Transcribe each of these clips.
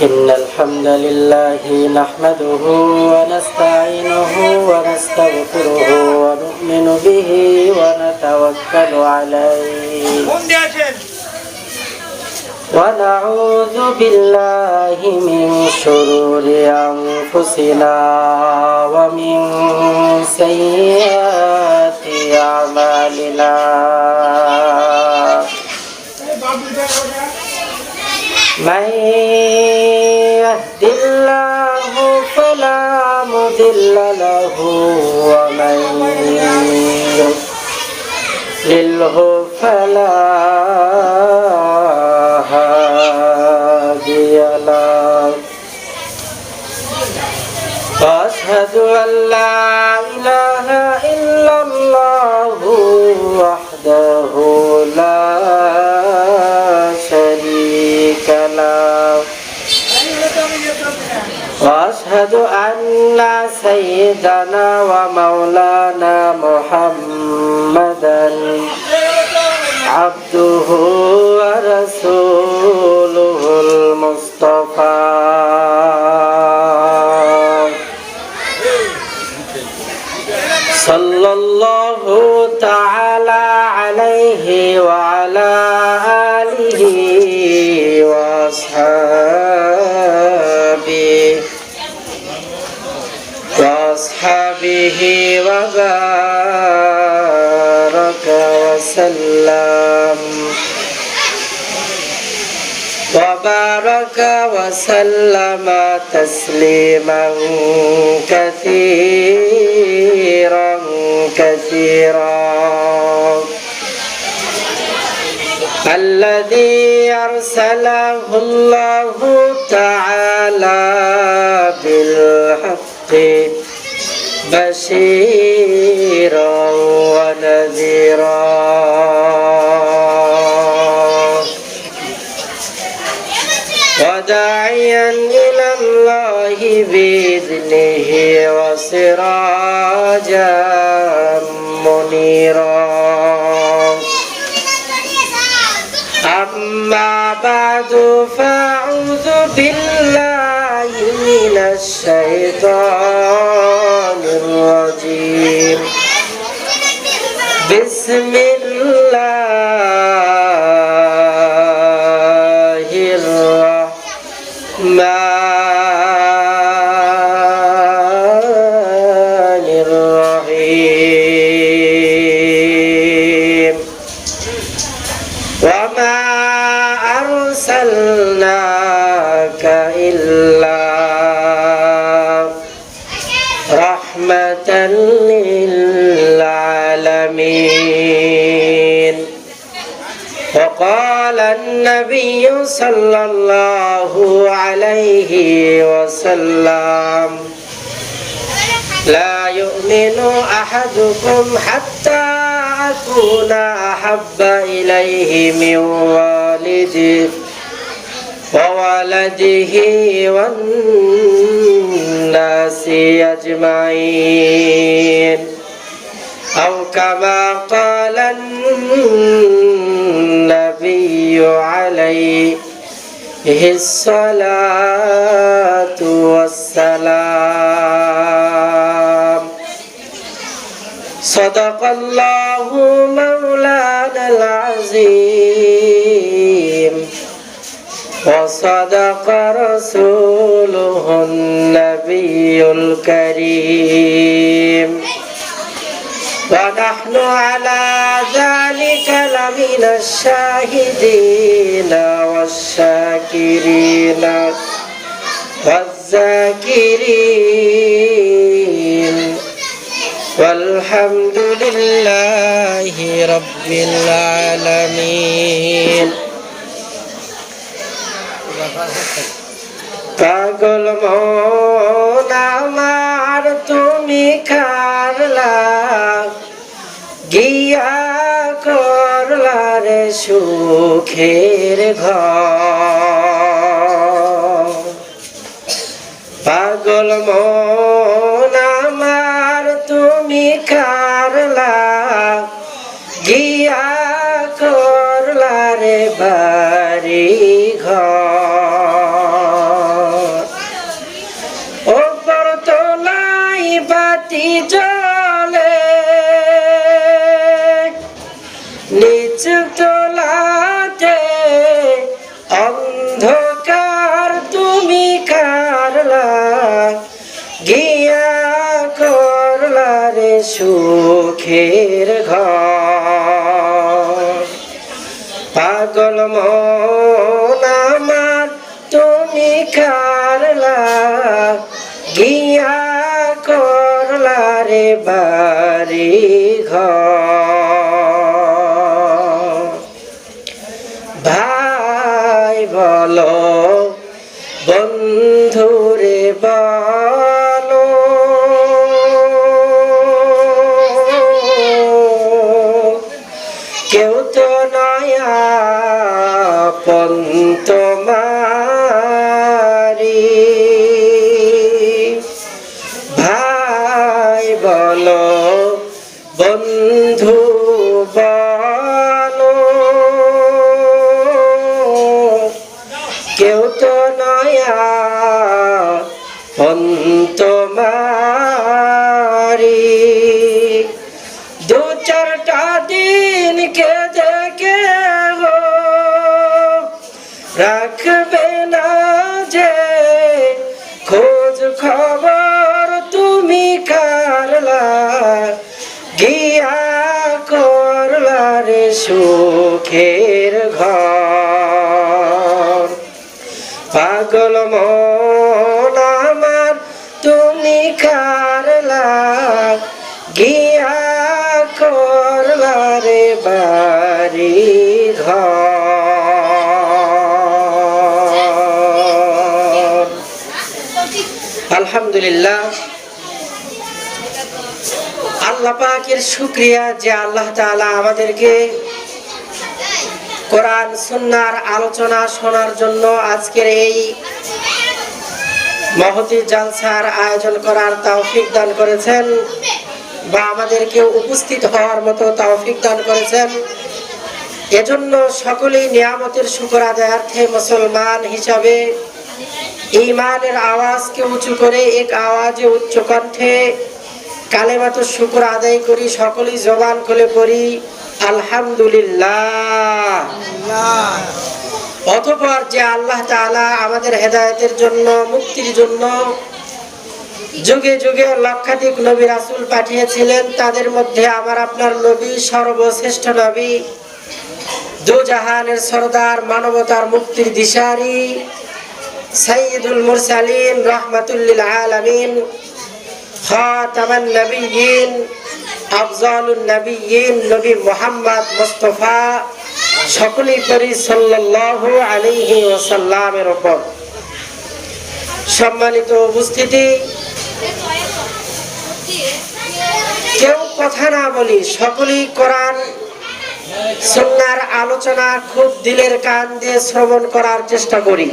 إن الحمد لله نحمده ونستعينه ونستغفره ونؤمن به ونتوكل عليه ونعوذ بالله من شرور أنفسنا ومن سيئات أعمالنا من يهد الله فلا مضل له ومن يضلله فلا هادي له وأشهد أن لا إله إلا الله وحده لا شريك له وأشهد أن سيدنا ومولانا محمدا عبده ورسوله المصطفى صلى الله تعالى عليه وعلى آله وأصحابه وبارك وسلم تسليما كثيرا الذي أرسله الله تعالى بالحق بشيرا ونذيرا وداعيا إلى الله بإذنه وسراجا منيرا أما بعد فأعوذ بالله من الشيطان الرجيم بسم الله الرحمن الرحيم وما أرسلناك إلا رحمة للعالمين وقال النبي صلى الله عليه وسلم لا يؤمن أحدكم حتى أكون أحب إليه من والده وولده والناس أجمعين أو كما قال النبي عليه الصلاة والسلام صدق الله مولانا العظيم وصدق رسوله النبي الكريم ونحن على ذلك لمن الشاهدين والشاكرين والذاكرين والحمد لله رب العالمين পাগল মন আমার তুমি কারলা গিয়া করলা রে সুখের ঘর পাগল মন আমার তুমি কারলা বাতি জ্বলে নিচ তলাতে অন্ধকার তুমি কারলা গিয়া করলা রে সুখের ঘর পাগল মন আমার তুমি কারলা গিয়া করলা রে বাড়ি ঘর ভাই বলো বন্ধুরে বলো কেউ তো নয়া তোমারি ভাই বলো বন্ধু বলো কেউ তো নয়া তোমারি দু চারটা দিন কে দেখে রাখবে না যে খোঁজ খবর তুমি কারলা গিয়া করলা রে সুখের ঘর পাগল মন আমার তুমি কারলা গিয়া করলা রে বাড়ি ঘর আলহামদুলিল্লাহ আল্লাহ পাকের শুকরিয়া যে আল্লাহ তাআলা আমাদেরকে কোরআন সুন্নাহর আলোচনা শোনার জন্য আজকের এই মহতী জালসার আয়োজন করার তৌফিক দান করেছেন বা আমাদেরকে উপস্থিত হওয়ার মতো তৌফিক দান করেছেন এজন্য সকলেই নিয়ামতের শুকর আদায়ার্থে মুসলমান হিসাবে ঈমানের আওয়াজকে উঁচু করে এক আওয়াজে উচ্চ কণ্ঠে কালেমাতুশ শুকর আদায় করি সকলেই জবান খুলে পড়ি আলহামদুলিল্লাহ অতঃপর যে আল্লাহ তাআলা আমাদের হেদায়েতের জন্য মুক্তির জন্য যুগে যুগে লক্ষাধিক নবী রাসূল পাঠিয়েছিলেন তাদের মধ্যে আমার আপনার নবী সর্বশ্রেষ্ঠ নবী দু জাহানের সরদার মানবতার মুক্তির দিশারি সাইয়্যিদুল মুরসালিন রাহমাতুল লিল আলামিন খাতামান নবিয়্যিন আফজালুন নবিয়্যিন নবী মুহাম্মদ মুস্তাফা সকলেই পড়ি সাল্লাল্লাহু আলাইহি ওয়াসাল্লামের উপর। সম্মানিত উপস্থিতি, কেউ কথা না বলি সকলেই কোরআন সুন্নাহর আলোচনা খুব দিলের কান দিয়ে শ্রবণ করার চেষ্টা করি।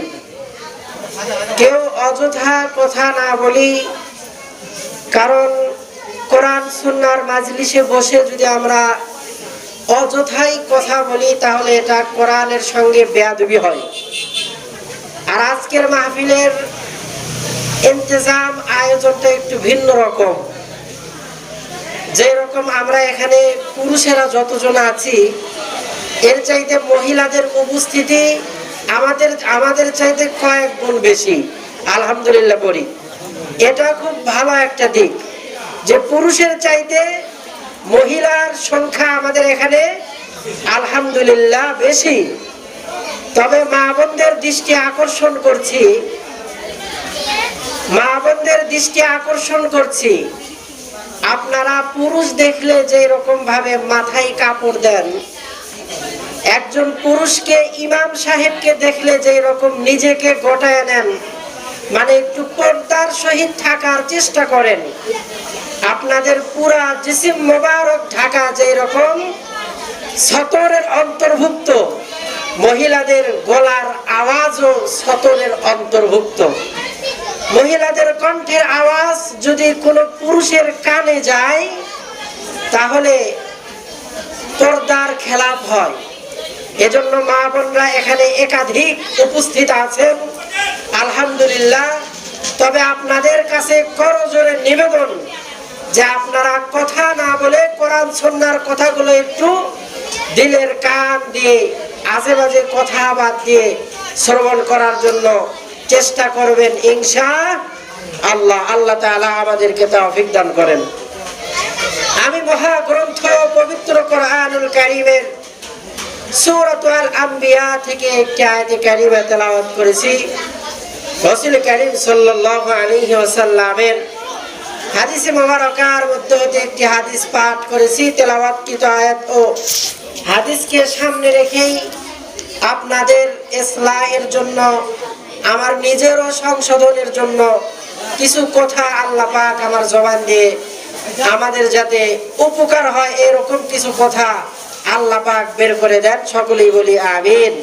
কেউ অযথা কথা না বলি, কারণ কোরআন সুন্নাহর মাজলিসে বসে যদি আমরা অযথাই কথা বলি তাহলে এটা কোরআনের সঙ্গে বেয়াদবি হয়। আর আজকের মাহফিলের ইন্তজাম আয়োজনটা একটু ভিন্ন রকম। যে রকম আমরা এখানে পুরুষেরা যতজন আছি এর চাইতে মহিলাদের উপস্থিতি আমাদের চাইতে কয়েক গুণ বেশি, আলহামদুলিল্লাহ বলি। এটা খুব ভালো একটা দিক যে পুরুষের চাইতে মহিলার সংখ্যা আমাদের এখানে আলহামদুলিল্লাহ বেশি। তবে মা বোনদের দৃষ্টি আকর্ষণ করছি, আপনারা পুরুষ দেখলে যে রকম ভাবে মাথায় কাপড় দেন, একজন পুরুষকে ইমাম সাহেবকে দেখলে যে রকম নিজেকে গোটায় নেন, মানে একটু পর্দার সহিত থাকার চেষ্টা করেন, আপনাদের পুরা জিসিম মোবারক ঢাকা যে রকম সতরের অন্তর্ভুক্ত, মহিলাদের গলার আওয়াজও সতরের অন্তর্ভুক্ত। মহিলাদের কণ্ঠের আওয়াজ যদি কোনো পুরুষের কানে যায় তাহলে পর্দার খেলাপ হয়। এজন্য মা বোনরা এখানে একাধিক উপস্থিত আছেন, আলহামদুলিল্লাহ। তবে আপনাদের কাছে করজোরে নিবেদন যে আপনারা কথা না বলে কোরআন সুন্নাহর কথাগুলো একটু দিলের কান দিয়ে আজে বাজে কথা বাদ দিয়ে শ্রবণ করার জন্য চেষ্টা করবেন ইনশাআল্লাহ। আল্লাহ তাআলা আমাদেরকে তৌফিক দান করেন। আমি মহাগ্রন্থ পবিত্র কোরআনুল কারীমের সূরাতুল আম্বিয়া থেকে একটি আয়াতে কারিমা তেলাওয়াত করেছি। রাসূল কারীম সাল্লাল্লাহু আলাইহি ওয়াসাল্লামের হাদিসে মুবারাকার মধ্যে হতে একটি হাদিস পাঠ করেছি। তেলাওয়াতকৃত আয়াত ও হাদিসকে সামনে রেখেই আপনাদের ইসলাহের জন্য, আমার নিজেরও সংশোধনের জন্য কিছু কথা আল্লাহ পাক আমার জবান দিয়ে আমাদের যাতে উপকার হয় এরকম কিছু কথা আল্লাহ পাক বের করে দেন। সকলেই বলি আমিন।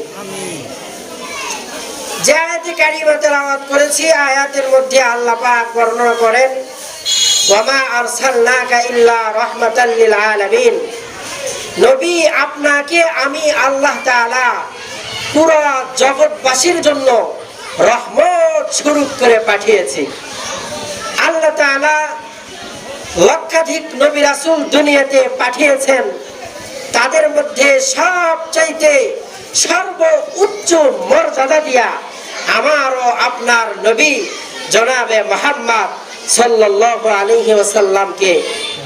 যে আয়াতে কারিমা তেলাওয়াত করেছি, আয়াতের মধ্যে আল্লাহ পাক বর্ণনা করেন ওয়ামা আরসালনাকা ইল্লা রাহমাতাল লিল আলামিন। নবী, আপনাকে আমি আল্লাহ তাআলা পুরো জগৎবাসীর জন্য রহমত স্বরূপ করে পাঠিয়েছি। আল্লাহ তাআলা লক্ষাধিক নবী রাসূল দুনিয়াতে পাঠিয়েছেন, তাদের মধ্যে সবচাইতে সর্বোচ্চ মর্যাদা দিয়া আমারও আপনার নবী জনাবে মুহাম্মদ সাল্লাল্লাহু আলাইহি ওয়াসাল্লামকে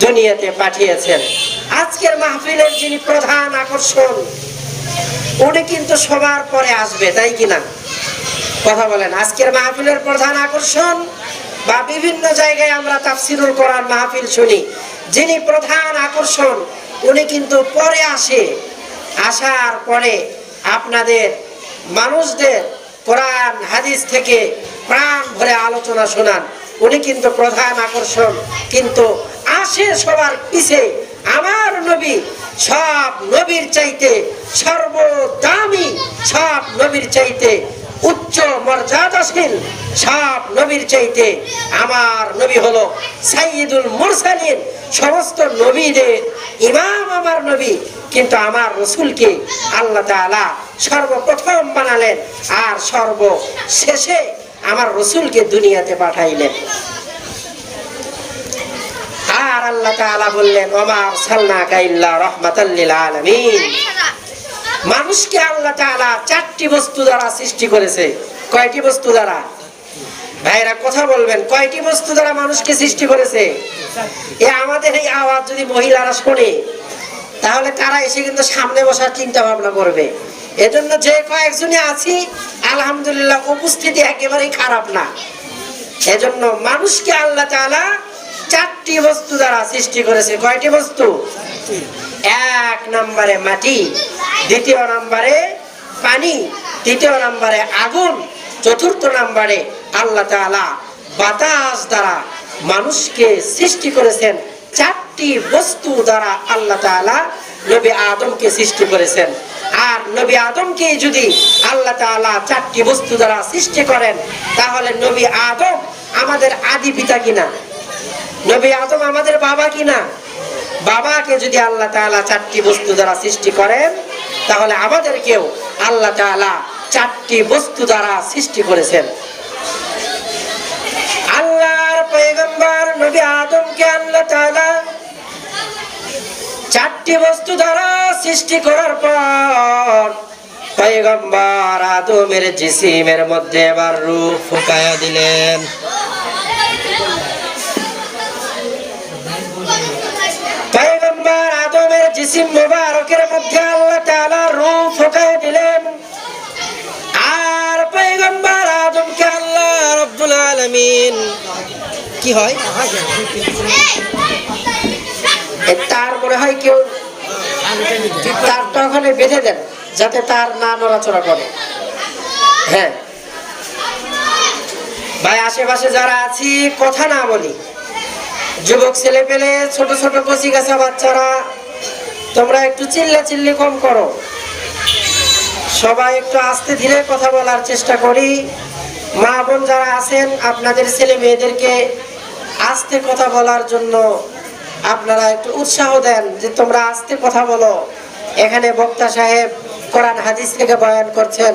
দুনিয়াতে পাঠিয়েছেন। আজকের মাহফিলের যিনি প্রধান আকর্ষণ, উনি কিন্তু সবার পরে আসবে, তাই কিনা? কথা বলেন। আজকের মাহফিলের প্রধান আকর্ষণ বা বিভিন্ন জায়গায় আমরা তাফসিরুল কোরআন মাহফিল শুনি, যিনি প্রধান আকর্ষণ উনি কিন্তু পরে আসে। আসার পরে আপনাদের মানুষদের কোরআন হাদিস থেকে প্রাণ ভরে আলোচনা শোনান, উনি কিন্তু প্রধান আকর্ষণ। কিন্তু আসে সবার পিছে আমার নবী, সব নবীর চাইতে সর্বদামি, সব নবীর চাইতে উচ্চ মর্যাদাশীল, সব নবীর চাইতে আমার নবী হলো সাইয়্যিদুল মুরসালিন, সমস্ত নবীদের ইমাম আমার নবী। কিন্তু আমার রাসূলকে আল্লাহ তাআলা সর্বপ্রথম বানালেন আর সর্বশেষে আমার রাসূলকে দুনিয়াতে পাঠাইলেন। আর আল্লাহ তাআলা বললেন ওয়ামা আরসালনাকা ইল্লা রাহমাতাল লিল আলামিন। মানুষকে আল্লাহ তাআলা চারটি বস্তু দ্বারা সৃষ্টি করেছে। কয়টি বস্তু দ্বারা? ভাইরা কথা বলবেন, কয়টি বস্তু দ্বারা মানুষকে সৃষ্টি করেছে? আমাদের এই আওয়াজ যদি মহিলারা শোনে তাহলে তারা এসে কিন্তু সামনে বসার চিন্তা ভাবনা করবে। এজন্য যে কয়েকজনে আছি আলহামদুলিল্লাহ উপস্থিতি একেবারেই খারাপ না। এজন্য মানুষকে আল্লাহ তাআলা চারটি বস্তু দ্বারা সৃষ্টি করেছে। কয়টি বস্তু? এক নম্বরে মাটি, দ্বিতীয় নম্বরে পানি, তৃতীয় নম্বরে আগুন, চতুর্থ নম্বরে আল্লাহ তাআলা বাতাস দ্বারা মানুষকে সৃষ্টি করেছেন। চারটি বস্তু দ্বারা আল্লাহ তাআলা নবী আদমকে সৃষ্টি করেছেন। আর নবী আদমকে যদি আল্লাহ তাআলা চারটি বস্তু দ্বারা সৃষ্টি করেন তাহলে নবী আদম আমাদের আদি পিতা কিনা? নবী আদম আমাদের বাবা কিনা? বাবাকে যদি আল্লাহ তাআলা চারটি বস্তু দ্বারা সৃষ্টি করেন তাহলে আমাদেরকেও আল্লাহ তাআলা চারটি বস্তু দ্বারা সৃষ্টি করেছেন। আল্লাহর পয়গম্বর নবী আদমকে আল্লাহ তাআলা চারটি বস্তু দ্বারা সৃষ্টি করার পর পয়গম্বর আদমের জিসিমের মধ্যে এবার রূহ ফুঁকায়া দিলেন। পয়গম্বর আদমের জিসিম মুবারকের মধ্যে আল্লাহ তাআলা রূহ ফুঁকায়া দিলেন। আর পয়গম্বর আদমকে আল্লাহ রাব্বুল আলামিন কি হয় তার মনে হয় কেউ তারটা ওখানে বেঁধে দেন যাতে তার না নড়াচড়া করে। হ্যাঁ ভাই, আশেপাশে যারা আছি কথা না বলি, যুবক ছেলে পেলে, ছোট ছোট কচি গাছা বাচ্চারা, তোমরা একটু চিল্লাচিল্লি কম করো। সবাই একটু আস্তে ধীরে কথা বলার চেষ্টা করি। মা বোন যারা আছেন আপনাদের ছেলে মেয়েদেরকে আস্তে কথা বলার জন্য আপনারা একটু উৎসাহ দেন যে তোমরা আস্তে কথা বলো। এখানে বক্তা সাহেব কোরআন হাদিস থেকে বয়ান করছেন,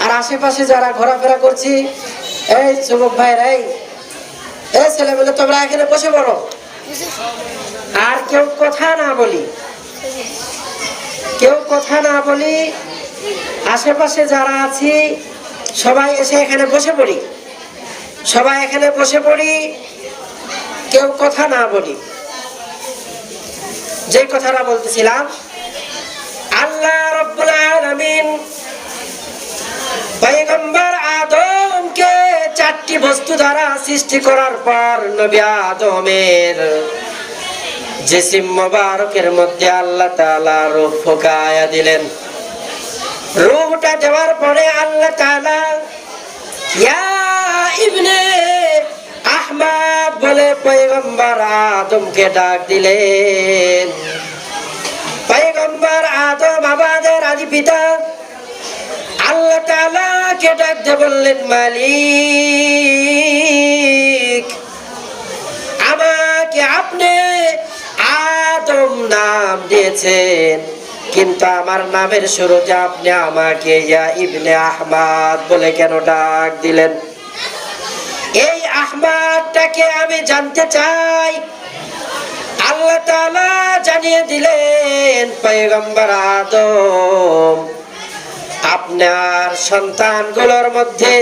আর আশেপাশে যারা ঘোরাফেরা করছি, এই যুবক ভাইরা, এই ছেলেমেয়ে তোমরা এখানে বসে পড়ো, আর কেউ কথা না বলি, আশেপাশে যারা আছি সবাই এসে এখানে বসে পড়ি, কেউ কথা না বলি। যে কথাটা বলতেছিলাম, আল্লাহ রাব্বুল আলামিন পয়গম্বর আদমকে 4টি বস্তু দ্বারা সৃষ্টি করার পর নবী আদমের জিসিম মোবারকের মধ্যে আল্লাহ তাআলা রূহ ফুকায়া দিলেন। রূহটা দেওয়ার পরে আল্লাহ তাআলা ইয়া ইবনে আহমদ বলে পয়গম্বর আদমকে ডাক দিলেন। পয়গম্বর আদম আমাদের আদি পিতা, আল্লাহ তাআলাকে ডাক দিয়ে বললেন, মালিক, আমাকে আপনি আদম নাম দিয়েছেন, কিন্তু আমার নামের শুরুতে আপনি আমাকে ইয়া ইবনে আহমদ বলে কেন ডাক দিলেন? এই আহমদটাকে আমি জানতে চাই। আল্লাহ তাআলা জানিয়ে দিলেন, পয়গম্বর আদম, আপনার সন্তানগুলোর মধ্যে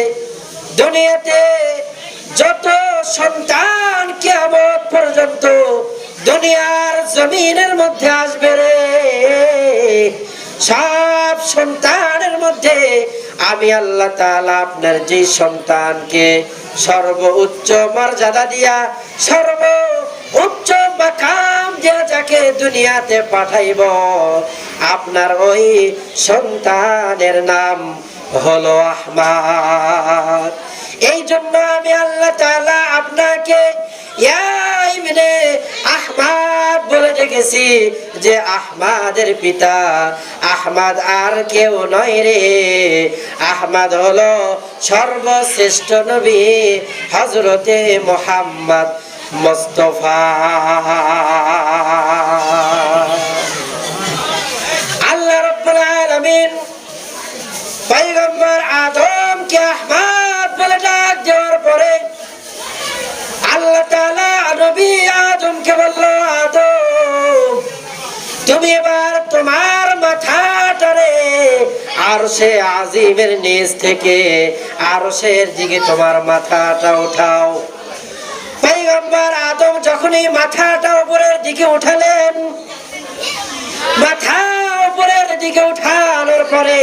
দুনিয়াতে যত সন্তান কিয়ামত পর্যন্ত দুনিয়ার জমিনের মধ্যে আসবে রে, সব সন্তানের মধ্যে আমি আল্লাহ তাআলা আপনার যে সন্তানকে সর্বোচ্চ মর্যাদা দিয়া, সর্বোচ্চ মাকাম দিয়া যাকে দুনিয়াতে পাঠাইব, আপনার ওই সন্তানের নাম হলো আহমদ। এই জন্য আমি আল্লাহ তাআলা আপনাকে ইয়া ইবনে আহমদ বলে ডেকেছি, যে আহমদের পিতা আহমদ আর কেউ নয় রে, আহমদ হলো সর্বশ্রেষ্ঠ নবী হযরতে মুহাম্মদ মুস্তাফা। আল্লাহ রাব্বুল আলামিন পয়গম্বর আদমকে আহমদ বলে ডাক দেওয়ার পরে আল্লাহ তাআলা নবী আদমকে বলল, আদম, তুমি এবার তোমার মাথাটারে আরশে আজিমের নিচ থেকে আরশের দিকে তোমার মাথাটা উঠাও। পয়গম্বর আদম যখনই মাথাটা উপরের দিকে উঠালেন, মাথা উপরের দিকে উঠানোর পরে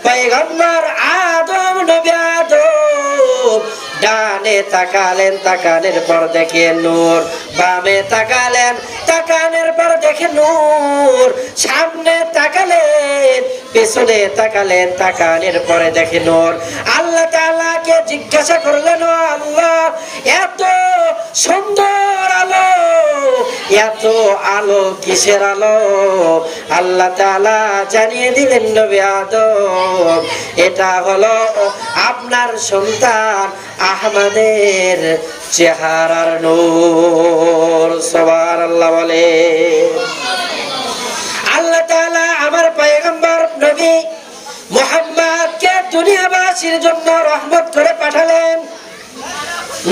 পয়গম্বর আদম, নবী আদম ডানে তাকালেন, তাকানের পর দেখে নূর, বামে তাকালেন, তাকানের পর দেখে নূর, সামনে তাকালেন, পেছনে তাকালেন, তাকানের পরে দেখে নূর। আল্লাহ তাআলাকে জিজ্ঞাসা করলেন, ও আল্লাহ, এত সুন্দর আলো, এত আলো কিসের আলো? আল্লাহ তাআলা জানিয়ে দিলেন, নবী আদম, এটা হলো আপনার সন্তান আহমদের চেহারার নূর। সুবহানাল্লাহ বলে। আল্লাহ তাআলা আমার পয়গম্বর নবী মুহাম্মদকে দুনিয়াবাসীর জন্য রহমত করে পাঠালেন।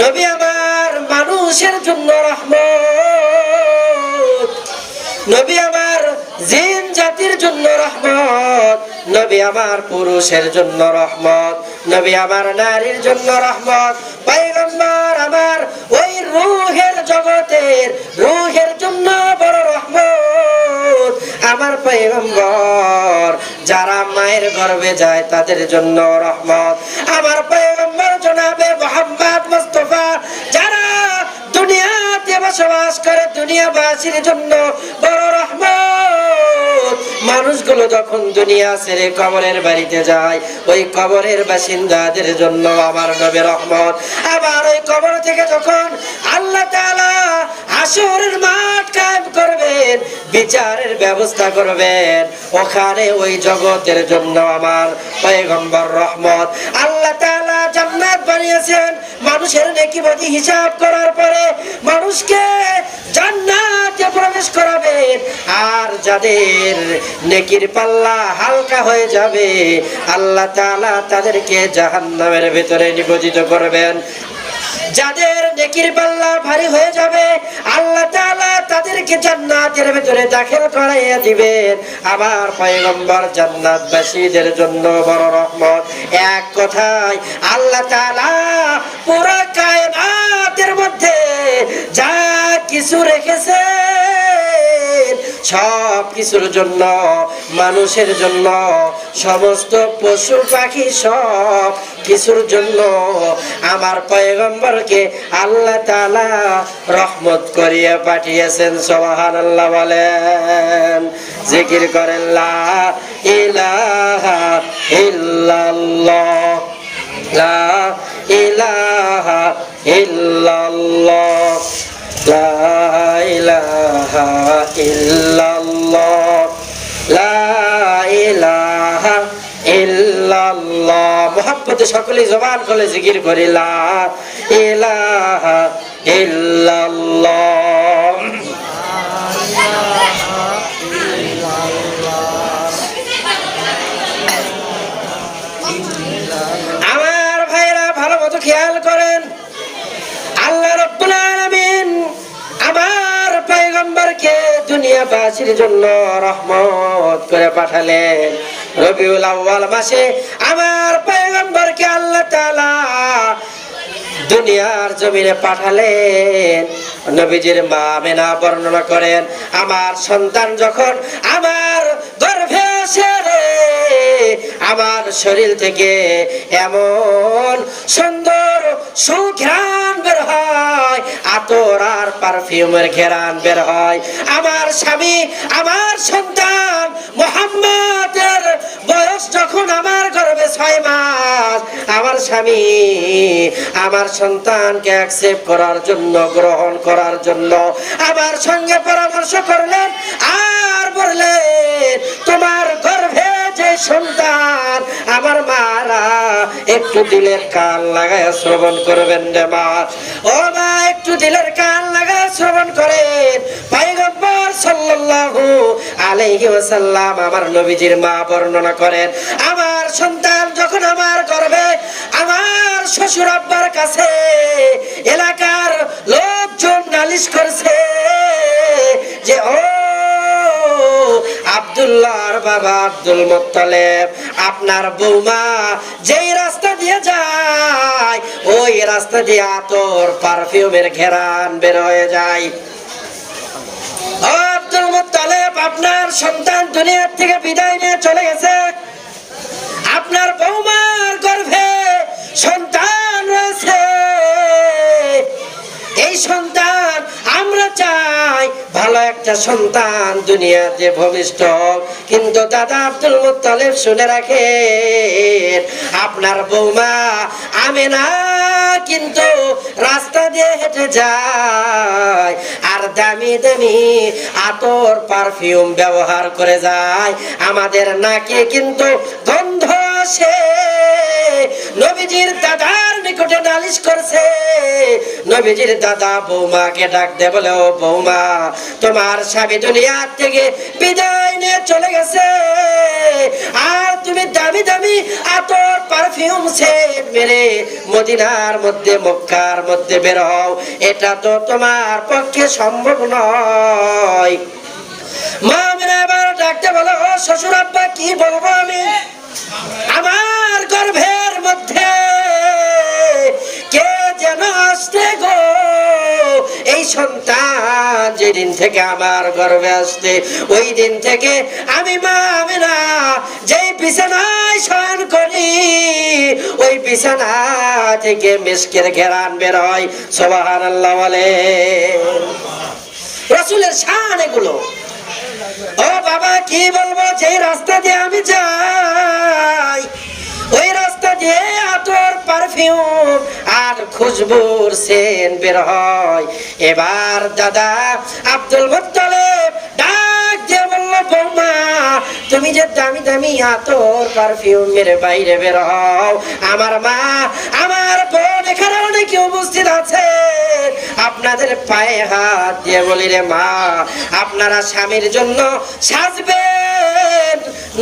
নবী আমার মানুষের জন্য রহমত, নবী আমার জিন জাতির জন্য রহমত, নবী আমার পুরুষের জন্য রহমত, নবী আমার নারীর জন্য রহমত, পয়গম্বর আমার ওই রূহের জগতের রূহের জন্য বড় রহমত। আমার পয়গম্বর যারা মায়ের গর্ভে যায় তাদের জন্য রহমত। আমার পয়গম্বর জনাবে মুহাম্মদ মুস্তাফা যারা দুনিয়াতে বসবাস করে দুনিয়াবাসীর জন্য বড় রহমত। মানুষগুলো যখন দুনিয়া ছেড়ে কবরের বাড়িতে যায়, ওই কবরের বাসিন্দাদের জন্য আমার নবী রহমত। আবার ওই কবর থেকে যখন আল্লাহ তাআলা হাসরের মাঠ কায়েম করবেন, বিচারের ব্যবস্থা করবেন, ওখানে ওই জগতের জন্য আমার পয়গম্বর রহমত। আল্লাহ তাআলা জান্নাত বানিয়েছেন মানুষের নেকি বদি হিসাব করার পরে মানুষকে জান্নাতে প্রবেশ করাবেন, আর যাদের নেকির পাল্লা হালকা হয়ে যাবে আল্লাহ তাআলা তাদেরকে জাহান্নামের ভিতরে নিমজ্জিত করবেন। যাদের নেকির পাল্লা ভারী হয়ে যাবে আল্লাহ তাআলা তাদেরকে জান্নাতের ভিতরে দাখিল করাইয়া দিবেন। আমার পয়গম্বর জান্নাতবাসীদের জন্য বড় রহমত। এক কথায় আল্লাহ তাআলা পুরো কায়নাতের মধ্যে যা কিছু রেখেছে সব কিছুর জন্য, মানুষের জন্য, সমস্ত পশু পাখি সব কিছুর জন্য আমার পয়গম্বরকে আল্লাহ তাআলা রহমত করিয়া পাঠিয়েছেন। সুবহানাল্লাহ বলেন, জিকির করেন লা ইলাহা ইল্লাল্লাহ, লা ইলাহা ইল্লাল্লাহ, লা ইলাহা ইল্লাল্লাহ, লা ইলাহা ইল্লাল্লাহ। মুহাব্বতে সকলেই জবান খুলে জিকির করি লা ইলাহা ইল্লাল্লাহ। আমার ভাইরা ভালো মতো খেয়াল করেন, আল্লাহ রাব্বুল আলামিন আমার পয়গম্বরকে দুনিয়াবাসীর জন্য রহমত করে পাঠালেন। রবিউল আউয়াল মাসে আমার পয়গম্বরকে আল্লাহ তাআলা দুনিয়ার জমিনে পাঠালেন। নবীজির মা আমেনা বর্ণনা করেন, আমার সন্তান যখন আমার গর্ভে আসে আমার শরীর থেকে এমন সুন্দর সুঘ্রাণ বের হয়, আতর আর পারফিউমের ঘ্রাণ বের হয়। আমার স্বামী, আমার সন্তান মুহাম্মাদের বয়স যখন আমার গর্ভে 6 মাস, আমার স্বামী আমার সন্তানকে অ্যাকসেপ্ট করার জন্য, গ্রহণ করার জন্য আমার সঙ্গে পরামর্শ করলেন আর বললেন, তোমার গর্ভে যে সন্তান আমার মারা একটু দিলের কান লাগায় শ্রবণ করবেন রে মা। ও মা, একটু দিলের কান লাগায় শ্রবণ করেন। পয়গম্বর সাল্লাল্লাহু আলাইহি ওয়াসাল্লাম আমার নবীজির মা বর্ণনা করেন, আমার সন্তান যখন আমার গর্ভে, আমার শ্বশুর আব্বার কাছে এলাকার লোকজন নালিশ করছে যে ও আব্দুল্লাহর বাবা আব্দুল মুত্তালিব, আপনার বৌমা যেই রাস্তা দিয়ে যায় ওই রাস্তা দিয়ে আতর পারফিউমের ঘ্রাণ বের হয়ে যায়। ও আব্দুল মুত্তালিব, আপনার সন্তান দুনিয়া থেকে বিদায় নিয়ে চলে গেছে, আপনার বৌমার গর্ভে সন্তান রয়েছে। এই সন্তান আমরা চাই ভালো একটা সন্তান দুনিয়াতে ভূমিষ্ঠ হোক, কিন্তু দাদা আব্দুল মুত্তালিব শুনে রাখেন, আপনার বৌমা আমেনা কিন্তু রাস্তা দিয়ে হেঁটে যায় আর দামি দামি আতর পারফিউম ব্যবহার করে যায়, আমাদের নাকে কিন্তু গন্ধ আসে। নবীজির দাদার নিকটে নালিশ করছে, নবীজির দাদা বৌমাকে ডাক দে, বলে ও বৌমা, তোমার স্বামী দুনিয়া থেকে বিদায় নিয়ে চলে গেছে আর তুমি দামি দামি আতর পারফিউম সেন্ট মেরে মদিনার মধ্যে, মক্কার মধ্যে বের হও, এটা তো তোমার পক্ষে সম্ভব নয়। মা আমেনা এবার ডাকতে বলে, ও শ্বশুর আব্বা, কি বলবো আমি, আমার গর্ভের মধ্যে কে যেন আসতে গো, এই সন্তান যেদিন থেকে আমার গর্ভে আসতে ওই দিন থেকে আমি মা আমেনা যেই বিছানায় শয়ন করি ওই বিছানা থেকে মিশকের ঘ্রাণ বের হয়। সুবহানাল্লাহ বলে, রাসূলের শান এগুলো। ও বাবা, কি বলবো, যে রাস্তা দিয়ে আমি যাই ওই রাস্তা দিয়ে আতর পারফিউম আর খুশবুর সেন্ট বের হয়। এবার দাদা আব্দুল মুত্তালিব ডাক দিয়ে বলল, বৌমা, তুমি যে দামি দামি আতর পারফিউমের বাইরে বের হও, আমার মা, আমার বোন এখানে অনেকে উপস্থিত আছে, আপনাদের পায়ে হাত দিয়ে বলি রে মা, আপনারা স্বামীর জন্য সাজবেন,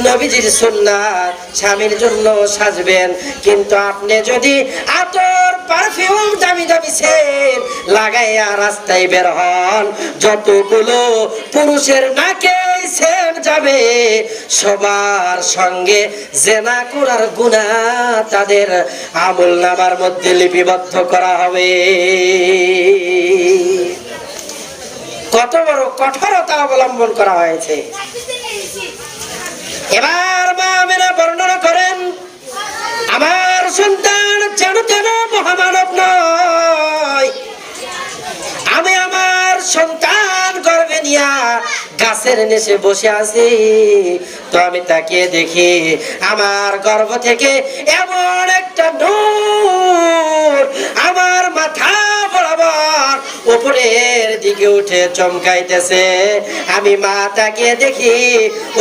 নবীজির সুন্নাত স্বামীর জন্য সাজবেন, কিন্তু আপনি যদি আতর পারফিউম দামি দামি সেন্ট লাগাইয়া রাস্তায় বের হন, যতগুলো পুরুষের নাকে সেন্ট যাবে সবার সঙ্গে জেনা করার গুনাহ তাদের আমলনামার মধ্যে লিপিবদ্ধ করা হবে। কত বড় কঠোরতা অবলম্বন করা হয়েছে। এবার মা আমেনা বর্ণনা করেন, আমার সন্তান যেন তেন মহামানব নয়। আমি আমার সন্তান গর্ভে নিয়া গাছের নিচে বসে আছি, তো আমি তাকিয়ে দেখি আমার গর্ভ থেকে এমন একটা নূর আমার মাথা বরাবর উপরের দিকে উঠে চমকাইতেছে। আমি মা তাকিয়ে দেখি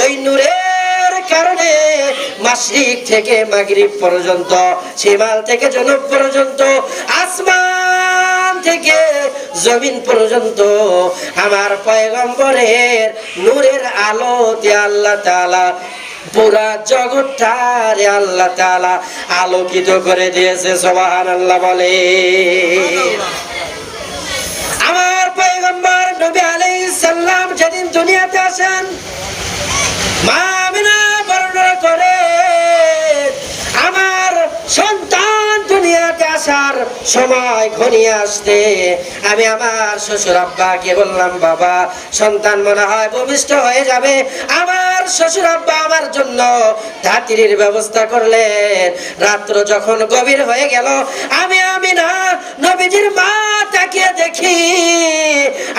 ওই নূরের কারণে মাশরিক থেকে মাগরিব পর্যন্ত, শিমাল থেকে জনুব পর্যন্ত, আসমান থেকে জমিন পর্যন্ত আমার পয়গম্বরের নূরের আলোতে আল্লাহ তাআলা পুরা জগৎটারে আল্লাহ তাআলা আলোকিত করে দিয়েছে। সুবহানাল্লাহ বলে। আমার পয়গম্বর নবী আলাইহিস সালাম যেদিন দুনিয়াতে আসেন, মা আমিনা বর্ণনা করে আমার সন্তান দুনিয়াতে আসার সময় ঘনিয়ে আসতে আমি আমার শ্বশুর আব্বাকে বললাম, বাবা সন্তান মনে হয় ভূমিষ্ঠ হয়ে যাবে। আমার শ্বশুর আব্বা আমার জন্য ধাত্রীর ব্যবস্থা করলেন। রাত্র যখন গভীর হয়ে গেল, আমি আমিনা নবীজির মা তাকিয়ে দেখি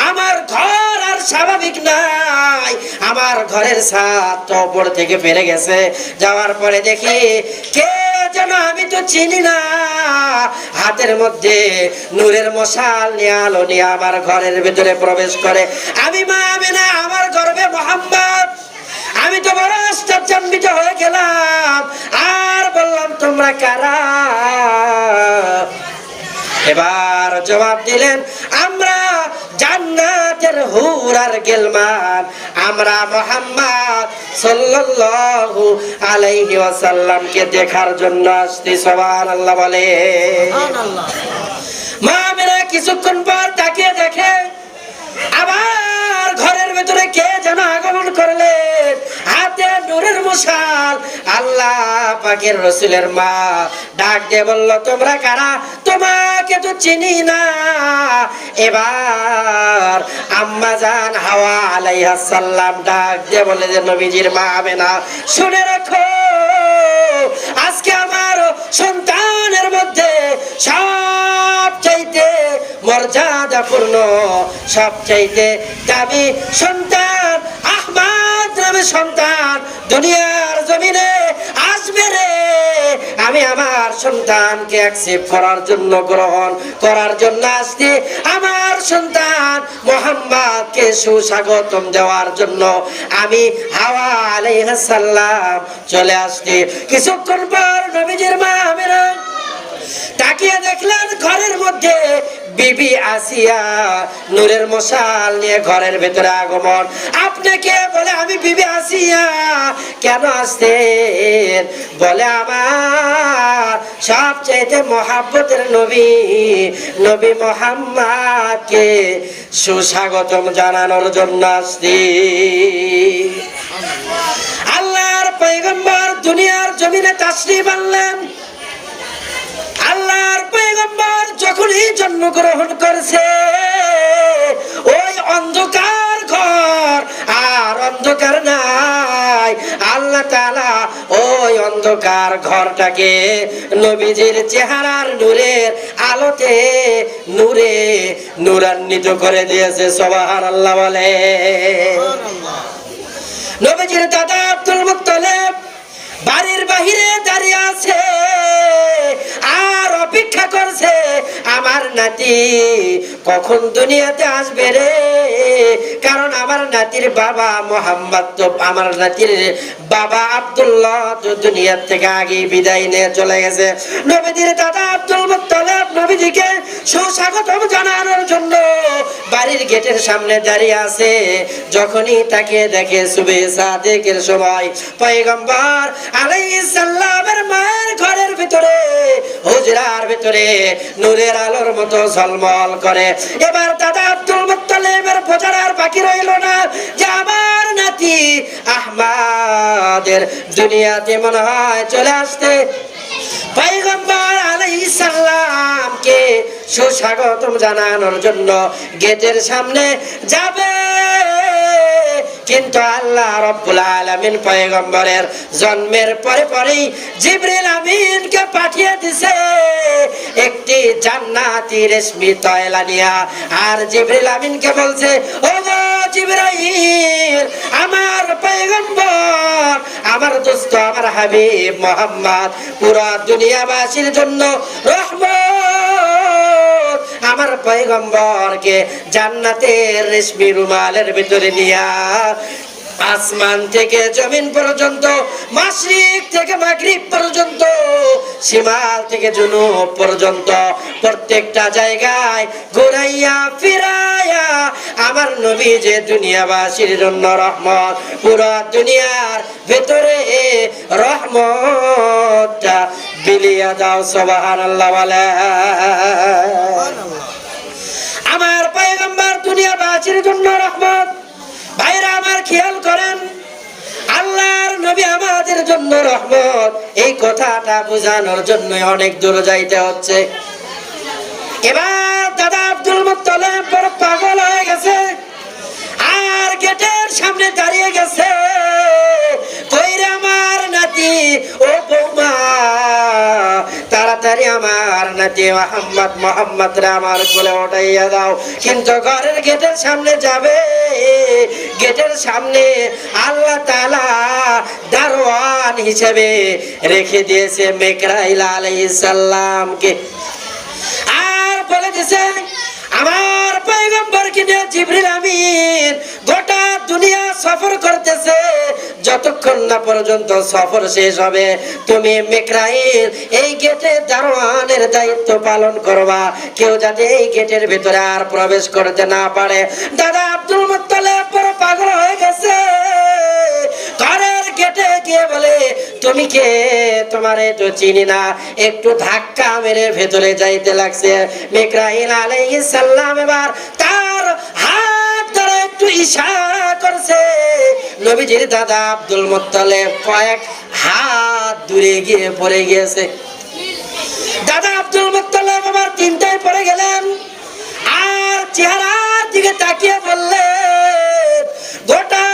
আমার ঘর আর স্বাভাবিক নাই, আমার ঘরের ছাদ তো উপর থেকে ফেরে গেছে। যাওয়ার পরে দেখি কে যেন আমি তো চিনি না, হাতের মধ্যে নূরের মশাল নিয়ে আলো নিয়ে আমার ঘরের ভিতরে প্রবেশ করে। আমি মা আমিনা আমার গর্ভে মোহাম্মদ, আমি তো বড় আশ্চর্যান্বিত হয়ে গেলাম আর বললাম, তোমরা কারা? এবার জবাব দিলেন, আমরা জান্নাতের হুর আর গেলমান, আমরা মুহাম্মদ সাল্লাল্লাহু আলাইহি ওয়াসাল্লামকে দেখার জন্য আসছি। সুবহানাল্লাহ বলে। সুবহানাল্লাহ। মা আমিনা কিছুক্ষণ পর তাকিয়ে দেখে আবার ঘরের ভিতরে কে যেন আগমন করলেন, হাতে নূরের মশাল। আল্লাহ পাকের রাসূলের মা ডাক দিয়ে বলল, তোমরা কারা? তোমাকে তো চিনি না। এবার আম্মা জান হাওয়া আলাইহিস সালাম ডাক দিয়ে বলে যে, নবীজির মা আমিনা শুনে রাখো, আজকে আমার সন্তানের মধ্যে সবচাইতে মর্যাদাপূর্ণ, সবচাইতে দামি সন্তান আহমদ নামে সন্তান দুনিয়ার জমিনে আসবে রে। আমি আমার সন্তানকে অ্যাকসেপ্ট করার জন্য, গ্রহণ করার জন্য আসছি। আমার সন্তান মুহাম্মদকে সুস্বাগতম দেওয়ার জন্য আমি হাওয়া আলাইহিস সালাম চলে আসছি। কিছুক্ষণ পর নবীজির মা আমিনা তাকিয়ে দেখলেন ঘরের মধ্যে বিবি আসিয়া নূরের মশাল নিয়ে ঘরের ভেতরে আগমন। আপনি কে? বলে আমি বিবি আসিয়া। কেন আসতেন? বলে আমার সবচাইতে মহাব্বতের নবী নবী মুহাম্মদকে সুস্বাগতম জানানোর জন্য আসছি। আল্লাহর পয়গম্বর দুনিয়ার জমিনে তাশরীফ আনলেন। আল্লাহর পয়গম্বর যখনই জন্মগ্রহণ করেছে, ওই অন্ধকার ঘর আর অন্ধকার নাই। আল্লাহ তাআলা ওই অন্ধকার ঘরটাকে নবীজির চেহারার নূরের আলোতে নূরে নূরান্বিত করে দিয়েছে। সুবহানাল্লাহ বলে। নবীজির দাদা আব্দুল মুত্তালিব বাড়ির বাহিরে দাঁড়িয়ে আছে আর অপেক্ষা করছে আমার নাতি কখন দুনিয়াতে আসবে রে। কারণ আমার নাতির বাবা মুহাম্মদ তো, আমার নাতির বাবা আব্দুল্লাহ তো দুনিয়ার থেকে আগে বিদায় নিয়ে চলে গেছে। নবীজির দাদা আব্দুল মুত্তালিব নবীজিকে সুস্বাগতম জানানোর জন্য বাড়ির গেটের সামনে দাঁড়িয়ে আছে। যখনই তাকে দেখে সুবে সাদেকের সময় পয়গম্বর আলাইহিস সালামের মায়ের ঘরের ভিতরে হুজরার চেহারার ভিতরে নূরের আলোর মতো ঝলমল করে। এবার দাদা আব্দুল মুত্তালিবের বোঝার আর বাকি রইল না যে আমার নাতি আহমদের দুনিয়াতে মনে হয় চলে আসতে। পয়গম্বর আলাইহিস সালামকে সুস্বাগতম জানানোর জন্য গেটের সামনে যাবে, কিন্তু আল্লাহ রাব্বুল আলামিন পয়গম্বরের জন্মের পরে পরেই জিবরিল আমিনকে পাঠিয়ে দিয়েছে একটি জান্নাতি রেশমি তয়লা নিয়া। আর জিবরিল আমিনকে বলছে, ও গো জিবরাইল, আমার পয়গম্বর, আমার দোস্ত, আমার হাবিব মুহাম্মদ পুরো দুনিয়াবাসীর জন্য রহমত, আমার পয়গম্বরকে জান্নাতের রেশমি রুমালের ভিতরে নিয়া আসমান থেকে জমিন পর্যন্ত, মাশরিক থেকে মাগরিব পর্যন্ত, শিমাল থেকে জুনুব পর্যন্ত প্রত্যেকটা জায়গায় ঘুরাইয়া ফিরাইয়া আমার নবী যে দুনিয়াবাসীর জন্য রহমত, পুরো দুনিয়ার ভেতরে রহমতটা বিলিয়ে দাও। সুবহানাল্লাহ বলে। আমার পয়গম্বর দুনিয়াবাসীর জন্য রহমত। ভাইরা আমার খেয়াল করেন, আল্লাহর নবী আমাদের জন্য রহমত, এই কথাটা বোঝানোর জন্য অনেক দূর যাইতে হচ্ছে। এবার দাদা আব্দুল মুত্তালিব বড় পাগল হয়ে গেছে আর গেটের সামনে দাঁড়িয়ে গেছে। কইরে আমার নাতি, ও বৌমা, তাড়াতাড়ি আমার নাতি মোহাম্মদ রে আমার কোলে উঠাইয়া দাও। কিন্তু ঘরের গেটের সামনে যাবে, গেটের সামনে আল্লাহ তাআলা দারওয়ান হিসেবে রেখে দিয়েছে মিকাইল আলাইহিস সালামকে। আর বলে দিয়েছে, আমার পয়গম্বরকে নিয়ে জিবরিল আমিন গোটা দুনিয়া সফর করতেছে, যতক্ষণ না পর্যন্ত সফর শেষ হবে তুমি মিকাইল এই গেটে দারওয়ানের দায়িত্ব পালন করবা, কেউ যাতে এই গেটের ভিতরে আর প্রবেশ করতে না পারে। দাদা আব্দুল মুত্তালিব বড় পাগল হয়ে গেছে। ঘরের গেটে গিয়ে বলে, তুমি কে? তোমারে তো চিনি না। একটু ধাক্কা মেরে ভেতরে যাইতে লাগছে। মিকাইল আলাইহিস সালাম এবার তার হাত ধরে একটু ইশারা করছে। নবীজির দাদা আব্দুল মুত্তালিব কয়েক হাত দূরে গিয়ে পড়ে গিয়েছে। দাদা আব্দুল মুত্তালিব আবার চিন্তায় পড়ে গেলেন আর চেহারার দিকে তাকিয়ে বললেন, গোটা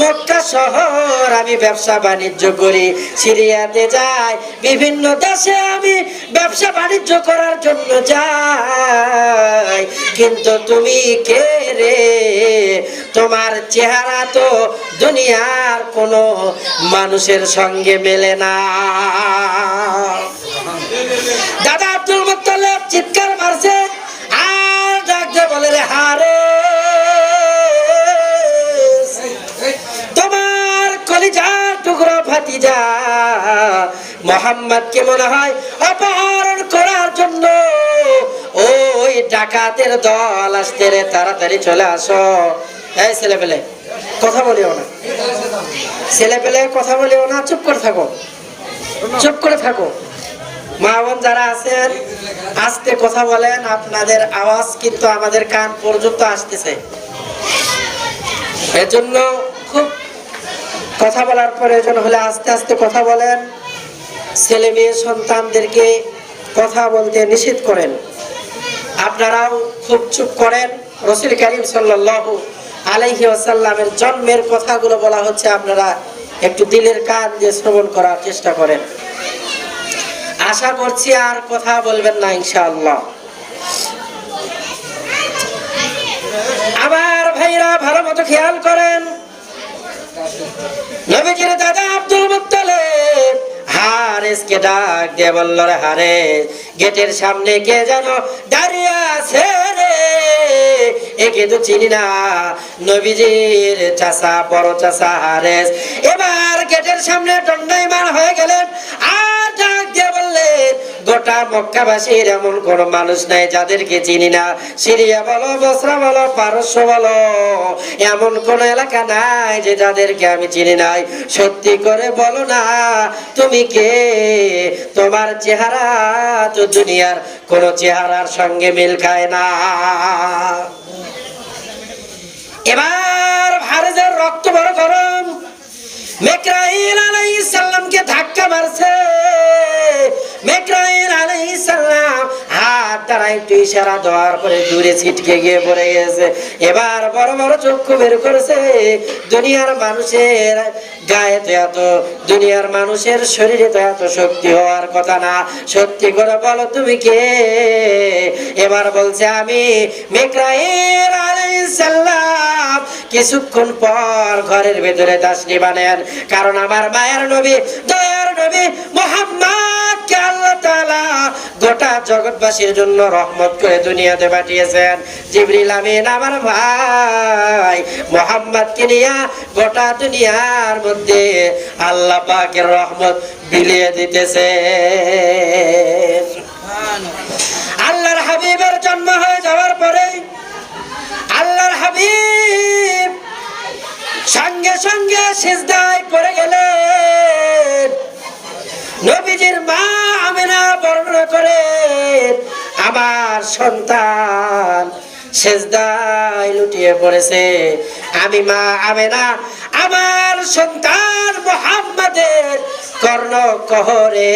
মক্কা শহর আমি ব্যবসা বাণিজ্য করি, সিরিয়াতে যাই, বিভিন্ন দেশে আমি ব্যবসা বাণিজ্য করার জন্য যাই, কিন্তু তুমি কে রে? তোমার চেহারা তো দুনিয়ার কোনো মানুষের সঙ্গে মেলে না। দাদা আব্দুল মুত্তালিব চিৎকার মারছে আর ডাক দিয়ে বলে, রে হারে, তোমার কলিজার টুকরো ভাতিজা মুহাম্মদকে মনে হয় অপহরণ করার জন্য ওই ডাকাতের দল আসতে রে, তাড়াতাড়ি চলে আসো। এই ছেলে পেলে কথা বলিও না, ছেলে পেলে কথা বলিও না, চুপ করে থাকো, চুপ করে থাকো। মা বোন যারা আছেন আস্তে কথা বলেন, আপনাদের আওয়াজ কিন্তু আমাদের কান পর্যন্ত আসতেছে। এজন্য খুব কথা বলার প্রয়োজন হলে আস্তে আস্তে কথা বলেন। ছেলে মেয়ে সন্তানদেরকে কথা বলতে নিষেধ করেন, আপনারাও খুব চুপ করেন। রাসূল কারীম সাল্লাল্লাহু আলাইহি ওয়াসাল্লামের জন্মের কথাগুলো বলা হচ্ছে, আপনারা একটু দিলের কান দিয়ে শ্রবণ করার চেষ্টা করেন। আশা করছি আর কথা বলবেন না ইনশাআল্লাহ। আবার ভাইরা ভালো মতো খেয়াল করেন, নবীজির দাদা আব্দুল মুত্তালিব হারেসকে ডাক দিয়ে বলল, রে হারেস, গেটের সামনে কে যেন দাঁড়িয়ে আছে রে, একে তো চিনি না, নবীজির চাচা, বড় চাচা হারেস। এবার গেটের সামনে দণ্ডায়মান হয়ে গেলেন আর ডাক দিয়ে বললেন, গোটা মক্কাবাসীর এমন কোন মানুষ নাই যাদেরকে চিনি না। সিরিয়া বলো, বসরা বলো, পারস্য বলো, এমন কোন এলাকা নাই যে যাদেরকে আমি চিনি নাই। সত্যি করে বলো না তুমি কে? তোমার চেহারা তো দুনিয়ার কোন চেহারার সঙ্গে মিল খায় না। এবার ভারতের রক্ত বড় গরম। মিকাইল আলাইহিস সালামকে ধাক্কা মারছে। মিকাইল আলাইহিস সালাম হাত দ্বারা একটু ইশারা দেওয়ার পরে দূরে ছিটকে গিয়ে পড়ে গেছে। এবার বড় বড় চক্ষু বের করেছে। দুনিয়ার মানুষের গায়ে তো এত, দুনিয়ার মানুষের শরীরে তো এত শক্তি হওয়ার কথা না। সত্যি করে বলো তুমি কে? এবার বলছে আমি মিকাইল আলাইহিস সালাম। কিছুক্ষণ পর ঘরের ভেতরে তাসনি বানেন, কারণ আমার মায়ের নবী, দয়ার নবী মুহাম্মদ কে আল্লাহ তাআলা গোটা জগৎবাসীর জন্য রহমত করে দুনিয়াতে পাঠিয়েছেন। জিবরিল আমিন আমার ভাই মুহাম্মদকে নিয়ে গোটা দুনিয়ার মধ্যে আল্লাহ পাকের রহমত বিলিয়ে দিতেছে। আল্লাহর হাবিবের জন্ম হয়ে যাওয়ার পরে আল্লাহর হাবিব সঙ্গে সঙ্গে সিজদায় পড়ে গেলেন। নবীজির মা আমেনা বর্ণনা করে, আমার সন্তান সিজদায় লুটিয়ে পড়েছে। আমি মা আমেনা আমার সন্তান মুহাম্মাদের কর্ণ কহরে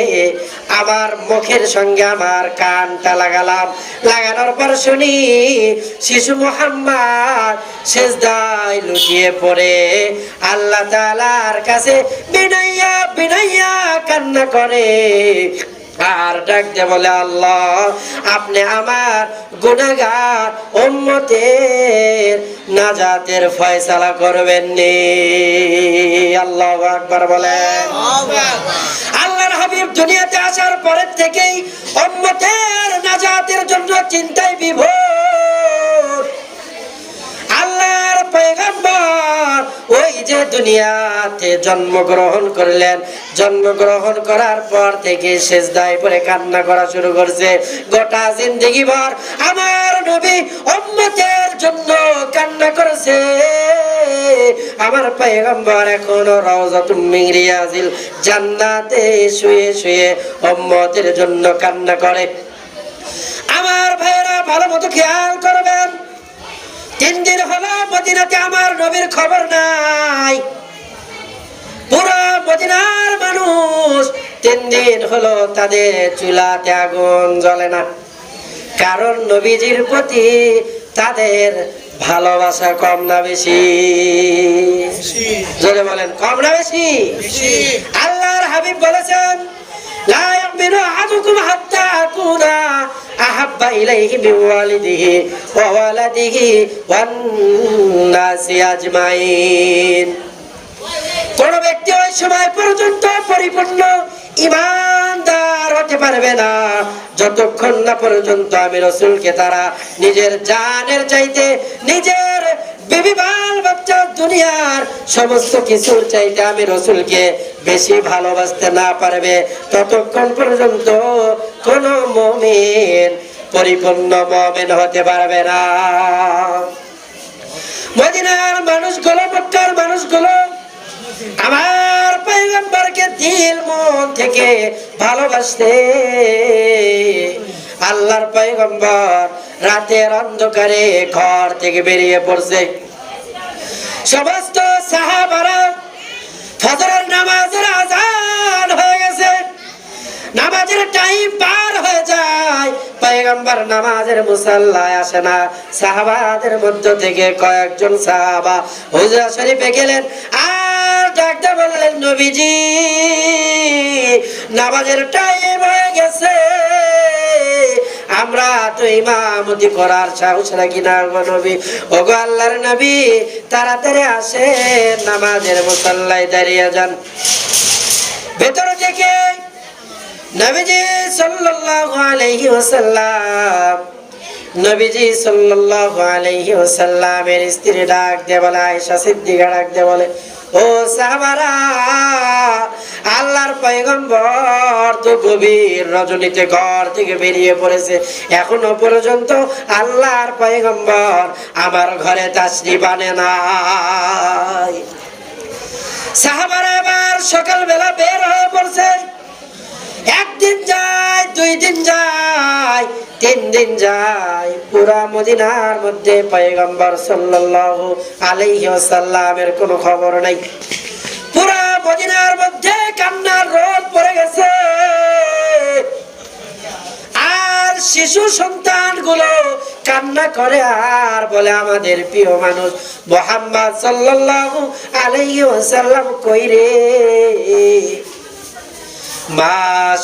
আমার মুখের সঙ্গে আমার কানটা লাগালাম। লাগানোর পর শুনি শিশু মুহাম্মদ সিজদায় লুটিয়ে পড়ে আল্লাহ তাআলার কাছে বিনাইয়া বিনাইয়া কান্না করে আর ডাক দিয়ে বলে, আল্লাহ আপনি আমার গুনাহগার উম্মতের নাজাতের ফয়সালা করবেন নি। আল্লাহু আকবার বলেন। আল্লাহর হাবিব দুনিয়াতে আসার পরের থেকেই উম্মতের নাজাতের জন্য চিন্তায় বিভোর। আল্লাহর পয়গম্বর ওই যে দুনিয়াতে জন্মগ্রহণ করলেন, জন্মগ্রহণ করার পর থেকে সিজদায় পড়ে কান্না করা শুরু করছে। গোটা জিন্দেগি ভর আমার নবী উম্মতের জন্য কান্না করেছে। আমার পয়গম্বর এখনো রওজাতুম মিন রিয়াজিল জান্নাতে শুয়ে শুয়ে উম্মতের জন্য কান্না করে। আমার ভাইরা ভালো মতো খেয়াল করবেন, 3 দিন হলো মদিনাতে আমার নবীর খবর নাই। পুরো মদিনার মানুষ 3 দিন হলো তাদের চুলাতে আগুন জ্বলে না, কারণ নবীজির প্রতি তাদের ভালোবাসা কম না বেশি? জোরে বলেন, কম না বেশি? আল্লাহর হাবিব বলেছেন, লা ইয়ামিনু আহাদুকুম হাত্তা আকুনা আহাব্বা ইলাইহি মিন ওয়ালিদিহি ওয়া ওয়ালাদিহি ওয়ান নাসি আজমাইন। কোন ব্যক্তি ওই সময় পর্যন্ত পরিপূর্ণ ঈমানদার হতে পারবে না যতক্ষণ না পর্যন্ত আমি রাসূলকে তারা নিজের জানের চাইতে, নিজের বিবি বাল বাচ্চা দুনিয়ার সমস্ত কিছুর চাইতে আমি রাসূলকে বেশি ভালোবাসতে না পারবে, ততক্ষণ পর্যন্ত কোন মুমিন পরিপূর্ণ মুমিন হতে পারবে না। মদিনার মানুষগুলো, মক্কার মানুষগুলো আমার পয়গম্বরকে দিল মন থেকে ভালোবাসতে। আল্লাহর পয়গম্বর রাতের অন্ধকারে ঘর থেকে বেরিয়ে পড়ছে। সমস্ত সাহাবারা ফজরের নামাজের আযান হয়ে গেছে, নামাজের টাইম পার হয়ে যায়, পয়গম্বর নামাজের মুসাল্লায় আসে না। সাহাবাদের মধ্য থেকে কয়েকজন সাহাবা হুজরা শরীফে গেলেন আর ডাকতে বললেন, নবীজি নামাজের টাইম হয়ে গেছে, আমরা তো ইমামতি করার সাহস রাখি না গো নবী। ওগো আল্লাহর নবী তাড়াতাড়ি আসেন, নামাজের মুসাল্লায় দাঁড়িয়ে যান। ভেতর থেকে নবীজি সাল্লাল্লাহু আলাইহি ওয়াসাল্লাম, নবীজি সাল্লাল্লাহু আলাইহি ওয়াসাল্লামের স্ত্রী ডাক দিয়ে বলে, আয়েশা সিদ্দিকা ডাক দিয়ে বলে, ও সাহাবারা, আল্লাহর পয়গম্বর তো গভীর রজনীতে ঘর থেকে বেরিয়ে পড়েছে, এখনো পর্যন্ত আল্লাহর পয়গম্বর আমার ঘরে তাশরিফ আনে নাই। সাহাবারা এবার সকালবেলা বের হয়ে পড়ছে। একদিন যায়, 2 দিন যায়, 3 দিন যায়, পুরা মদিনার মধ্যে পয়গম্বর সাল্লাল্লাহু আলাইহি ওয়াসাল্লামের কোনো খবর নাই। পুরা মদিনার মধ্যে কান্নার রোদ পড়ে গেছে। আর শিশু সন্তানগুলো কান্না করে আর বলে, আমাদের প্রিয় মানুষ মুহাম্মদ সাল্লাল্লাহু আলাইহি ওয়াসাল্লাম কই রে? মা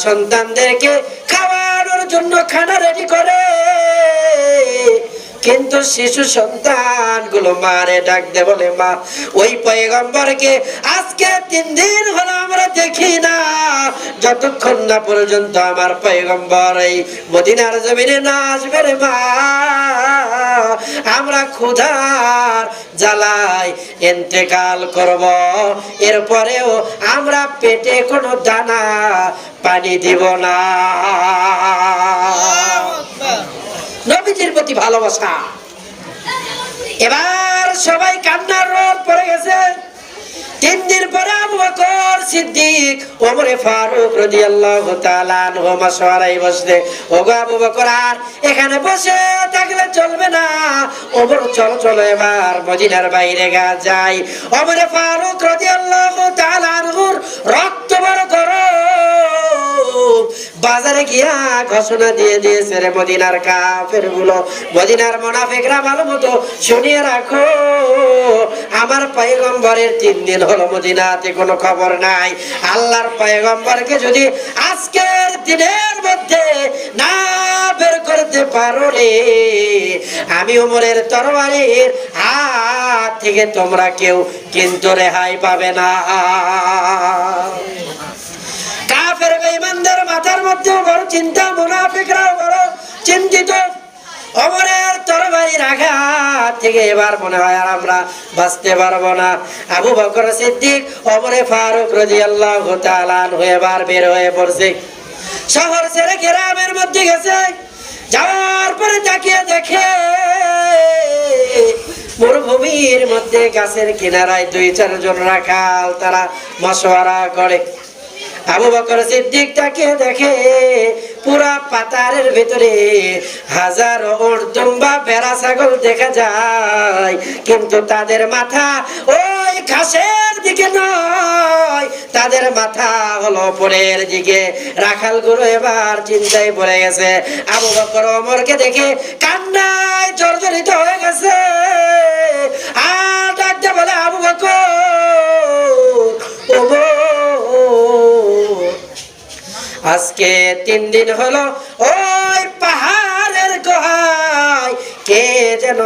সন্তানদেরকে খাওয়ানোর জন্য খানা রেডি করে, কিন্তু শিশু সন্তানগুলো মারে ডাক দে, বলে মা, ওই পয়গম্বরকে আজকে 3 দিন হলো আমরা দেখি না, যতক্ষণ না পর্যন্ত আমার পয়গম্বর এই মদিনার জমিনে না আসবে রে মা, আমরা ক্ষুধার জ্বালায় ইন্তেকাল করব, এরপরেও আমরা পেটে কোনো দানা পানি দিব না। নবীজির প্রতি ভালোবাসা। এবার সবাই কান্নার রোদ পড়ে গেছে। 3 দিন পরে আবু বকর সিদ্দিক, ওমর ফারুক রাদিয়াল্লাহু তাআলা আনহু মাশওয়ারায় বসলে, ওগো আবু বকর, আর এখানে বসে থাকলে চলবে না, ওমর চলো চলো এবার মদিনার বাইরে যাই। ওমর ফারুক রাদিয়াল্লাহু তাআলা আনহুর রক্ত বড় গরম, বাজারে গিয়া ঘোষণা দিয়ে দিয়েছে, রে মদিনার কাফেরগুলো, মদিনার মুনাফিকরা, ভালো মতো শুনিয়ে রাখো, আমার পয়গম্বরের 3 দিন হলো মদিনাতে কোনো খবর নাই। আল্লাহর পয়গম্বরকে যদি আজকের দিনের মধ্যে না বের করতে পারো রে, আমি ওমরের তরবারির হাত থেকে তোমরা কেউ কিন্তু রেহাই পাবে না। কাফের বেঈমানদের মাথার মধ্যে বড় চিন্তা, মুনাফিকরাও বড় চিন্তিত। ওমরের তরবারির আঘাত থেকে এবার মনে হয় আর আমরা বাঁচতে পারবো না। আবু বকর সিদ্দিক, ওমরে ফারুক রাদিয়াল্লাহু তাআলা আনহু এবার বের হয়ে পড়ছে। শহর ছেড়ে গ্রামের মধ্যে গেছে। যাওয়ার পরে তাকিয়ে দেখে মরুভূমির মধ্যে গাছের কিনারায় 2-4 জন রাখাল, তারা মশওয়ারা করে। আবু বকর সিদ্দিক তাকিয়ে দেখে পুরা পাতারের ভিতরে হাজারো উট, দুম্বা, ভেড়া, ছাগল দেখা যায়, কিন্তু তাদের মাথা ওই ঘাসের দিকে নয়, তাদের মাথা হলো উপরের দিকে। রাখালগুলো এবার চিন্তায় পড়ে গেছে। আবু বকর ওমরকে দেখে কান্নায় জর্জরিত হয়ে গেছে। আর ডাকতে বলে, আবু বকর, আজকে 3 দিন হলো ওই পাহাড়ের গুহায় কে যেন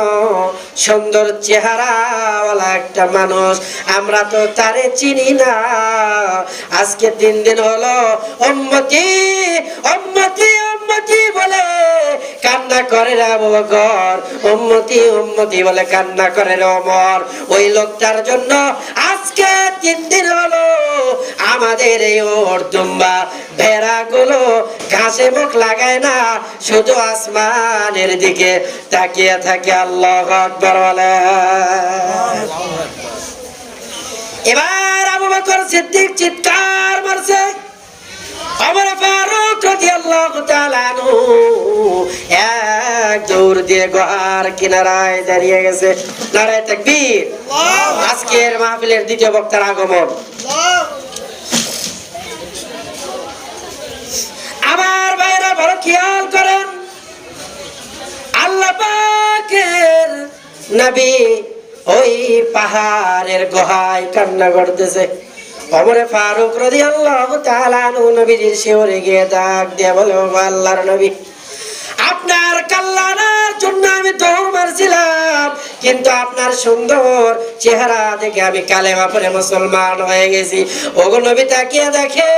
সুন্দর চেহারাওয়ালা একটা মানুষ, আমরা তো তারে চিনি না, আজকে 3 দিন হলো উম্মতি উম্মতি উম্মতি বলে কান্না করে রে আবু বকর, উম্মতি উম্মতি বলে কান্না করে রে ওমর। ওই লোকটার জন্য আজকে 3 দিন হলো আমাদের এই ওট, দুম্বা, ভেড়া গুলো ঘাসে মুখ লাগায় না, শুধু আসমানের দিকে তাকিয়ে থাকে। আল্লাহু আকবার বলে। এবার আবু বকর সিদ্দিক চিৎকার মারছে। ওমর ফারুক রাদিয়াল্লাহু তাআলা আনহু এক দৌড় দিয়ে গুহার কিনারায় দাঁড়িয়ে গেছে। নারায়ে তাকবীর। আজকের মাহফিলের দ্বিতীয় বক্তার আগমন। আমার ভাইরা বড় খেয়াল করেন, আল্লাহ পাকের নবী ওই পাহাড়ের গুহায় কান্না করতেছে। ওমর ফারুক রাদিয়াল্লাহু তাআলা আনহু নবীজির শিওরে গিয়ে ডাক দিয়ে বলে, ও আল্লাহর নবী, আপনার কল্যাণের জন্য আমি দৌড় মারছিলাম, কিন্তু আপনার সুন্দর চেহারা দেখে আমি কালেমা পড়ে মুসলমান হয়ে গেছি। ওগো নবী তাকিয়ে দেখে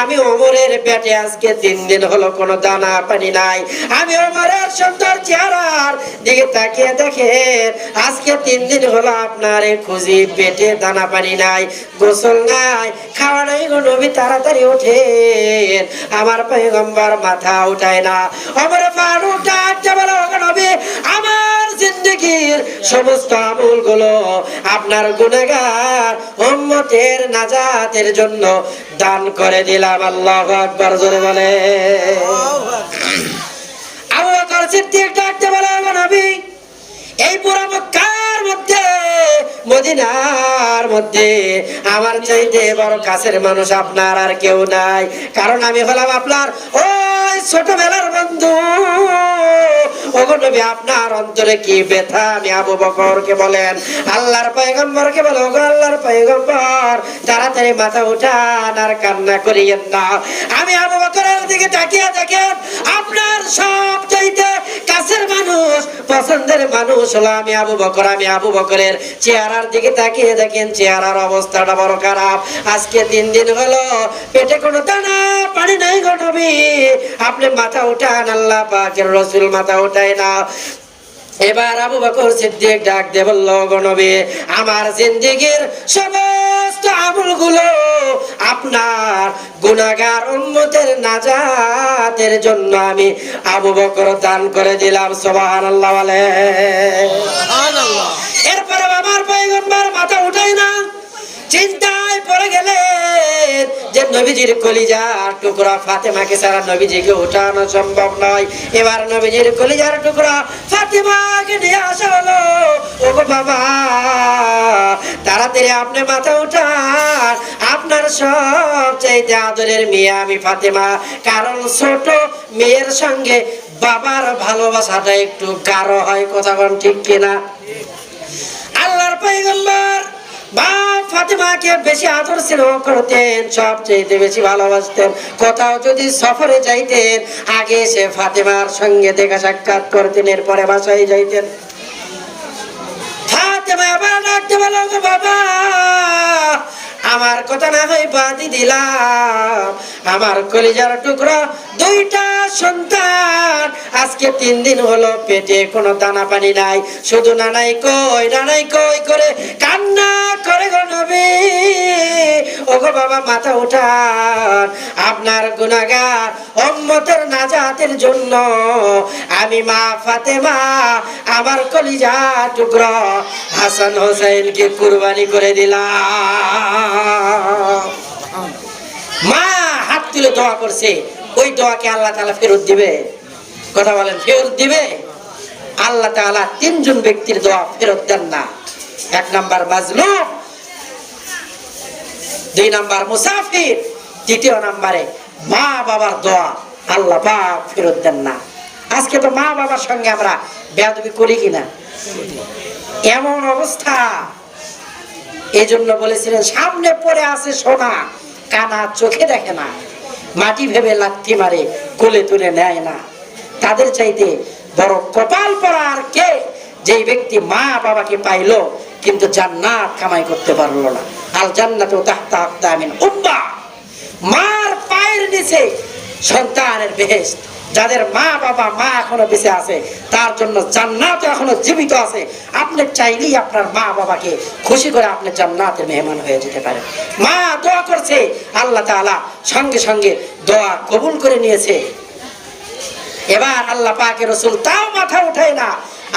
আমি ওমরের পেটে আজকে 3 দিন হলো কোনো দানা পানি নাই। আমি ওমরের সুন্দর চেহারার দিকে তাকিয়ে দেখেন আজকে 3 দিন হলো আপনার খুঁজি পেটে দানা পানি নাই, গোসল নাই, খাওয়া নাই গো নবী, তাড়াতাড়ি ওঠেন। আমার পয়গম্বর মাথা উঠায় না। ওমর ফারুক ডাকতে বলে, ওগো নবী, আমার জিন্দেগীর সমস্ত আমলগুলো আপনার গুনাহগার উম্মতের নাজাতের জন্য দান করে দিলাম। আল্লাহু আকবার, জোরে বলে। আবু বকর সিদ্দিক ডাকতে বলে, ওগো নবী, এই পুরো মক্কার মধ্যে, মদিনার মধ্যে আমার চাইতে বড় কাছের মানুষ আপনার আর কেউ নাই। কারণ আমি হলাম আপনার ওই ছোটবেলার বন্ধু। ওগো নবী, আপনার অন্তরে কি ব্যথা আমি আবু বকরকে বলেন। আল্লাহর পয়গম্বরকে বলো, ওগো আল্লাহর পয়গম্বর, তাড়াতাড়ি মাথা উঠান আর কান্না করিয়েন না। আমি আবু বকরের দিকে তাকিয়ে দেখেন আপনার সব চাইতে কাছের মানুষ, পছন্দের মানুষ হলো আমি আবু বকর। আমি আবু বকরের চেহারার দিকে তাকিয়ে দেখেন চেহারার অবস্থাটা বড় খারাপ। আজকে 3 দিন হলো পেটে কোনো দানা পানি নাই গো নবী, আপনি মাথা উঠান। আল্লাহ পাকের রাসূল মাথা উঠায় না। এবার আবু বকর সিদ্দিক ডাক দিয়ে বলল, গো নবী, আমার জিন্দেগীর সমস্ত আমলগুলো আপনার গুনাহগার উম্মতের নাজাতের জন্য আমি আবু বকর দান করে দিলাম। সুবহানাল্লাহ বলে। সুবহানাল্লাহ। এরপর আমার পয়গম্বর মাথা উঠায় না, চিন্তায় পড়ে গেলেন যে নবীজির কলিজার টুকরা ফাতেমাকে ছাড়া নবীজিকে উঠানো সম্ভব নয়। এবার নবীজির কলিজার টুকরা ফাতেমাকে নিয়ে আসা হলো। ওগো বাবা, তাড়াতাড়ি আপনি মাথা উঠান, আপনার সব চাইতে আদরের মেয়ে আমি ফাতেমা। কারণ ছোট মেয়ের সঙ্গে বাবার ভালোবাসাটা একটু গাঢ় হয়, কথা বলেন ঠিক কিনা? আল্লাহর পয়গম্বর মা ফাতেমাকে বেশি আদর স্নেহ করতেন, সবচেয়ে বেশি ভালোবাসতেন। কোথাও যদি সফরে যাইতেন আগে সে ফাতেমার সঙ্গে দেখা সাক্ষাৎ করতেন, এরপরে বাসায় যাইতেন। ফাতেমা আবার ডাকতে বলো, বাবা, আমার কথা না হয় বাদি দিলাম, আমার কলিজার টুকরা 2টা সন্তান আজকে 3 দিন হলো পেটে কোনো দানা পানি নাই, শুধু নানাই কই করে কান্না করে গো নবী। ওগো বাবা, মাথা উঠান, আপনার গুনাহগার উম্মতের নাজাতের জন্য আমি মা ফাতেমা আমার কলিজার টুকরা হাসান হোসেনকে কুরবানি করে দিলাম। মা হাত তুলে দোয়া করছে, ওই দোয়াকে আল্লাহ তাআলা ফেরত দিবে? কথা বলেন, ফেরত দিবে? আল্লাহ তাআলা 3 জন ব্যক্তির দোয়া ফেরত দেন না। 1 নাম্বার মাজলুম, 2 নাম্বার মুসাফির, 3 নাম্বারে মা বাবার দোয়া আল্লাহ পাক ফেরত দেন না। আজকে তো মা বাবার সঙ্গে আমরা বেয়াদবি করি কিনা? এমন অবস্থা। এই জন্য বলেছিলেন, সামনে পড়ে আছে সোনা, কানা চোখে দেখে না, মাটি ভেবে লাথি মারে, কোলে তুলে নেয় না। তাদের চাইতে বড় কপাল পরা আর কে, যেই ব্যক্তি মা বাবাকে পাইলো কিন্তু জান্নাত কামাই করতে পারলো না। আল জান্নাতু তাহতা আকদামিন উম্মাহ, মার পায়ের নিচে সন্তানের বেহেশত। যাদের মা বাবা মা এখনো বেঁচে আছে তার জন্য জান্নাত এখনো জীবিত আছে। আপনি চাইলেই আপনার মা বাবাকে খুশি করে আপনি জান্নাতের মেহমান হয়ে যেতে পারেন। মা দোয়া করছে, আল্লাহ তাআলা সঙ্গে সঙ্গে দোয়া কবুল করে নিয়েছে। এবার আল্লাহ পাকের রাসূল তাও মাথা উঠায় না।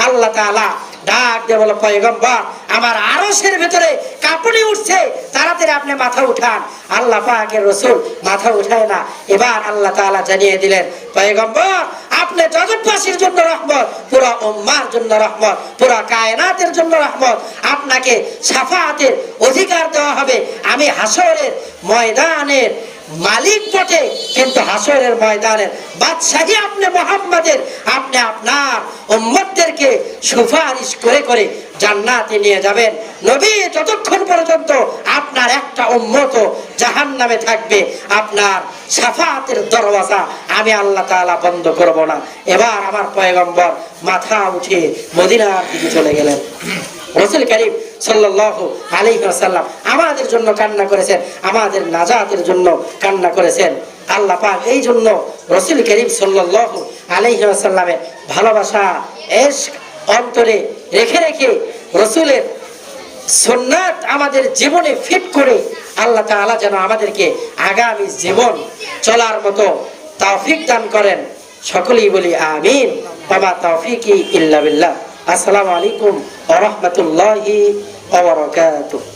আল্লাহ তাআলা ডাক দিয়ে বলে, পয়গম্বর, আমার আরশের ভিতরে কাঁপুনি উঠছে, তাড়াতাড়ি আপনি মাথা উঠান। আল্লাহ পাকের রাসূল মাথা উঠায় না। এবার আল্লাহ তাআলা জানিয়ে দিলেন, পয়গম্বর, আপনি জগৎবাসীর জন্য রহমত, পুরো উম্মার জন্য রহমত, পুরো কায়নাতের জন্য রহমত। আপনাকে শাফাআতের অধিকার দেওয়া হবে। আমি হাসরের ময়দানের মালিক বটে, কিন্তু হাসরের ময়দানের বাদশাহী আপনি মুহাম্মাদের। আপনি আপনার উম্মতদেরকে সুপারিশ করে করে জান্নাতে নিয়ে যাবেন। নবী, যতক্ষণ পর্যন্ত আপনার একটা উম্মত জাহান্নামে থাকবে, আপনার শাফাআতের দরওয়াজা আমি আল্লাহ তাআলা বন্ধ করব না। এবার আমার পয়গম্বর মাথা উঠিয়ে মদিনার দিকে চলে গেলেন। রাসূল করিম সাল্লাল্লাহু আলাইহি ওয়াসাল্লাম আমাদের জন্য কান্না করেছেন, আমাদের নাজাতের জন্য কান্না করেছেন। আল্লাহ পাক এই জন্য রাসূল করিম সাল্লাল্লাহু আলাইহি ওয়াসাল্লামের ভালোবাসা ইশক অন্তরে রেখে রেখে রাসূলের সুন্নাত আমাদের জীবনে ফিট করে আল্লাহ তাআলা যেন আমাদেরকে আগামী জীবন চলার মতো তৌফিক দান করেন। সকলেই বলি আমিন। ওয়া তৌফিকি ইল্লা বিল্লাহ। আসসালামু আলাইকুম ওয়া রাহমাতুল্লাহি ওয়া বারাকাতুহু।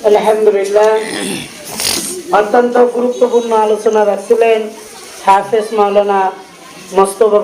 আলহামদুলিল্লাহ, অত্যন্ত গুরুত্বপূর্ণ আলোচনা রাখছিলেন হাফেজ মাওলানা মোস্তফা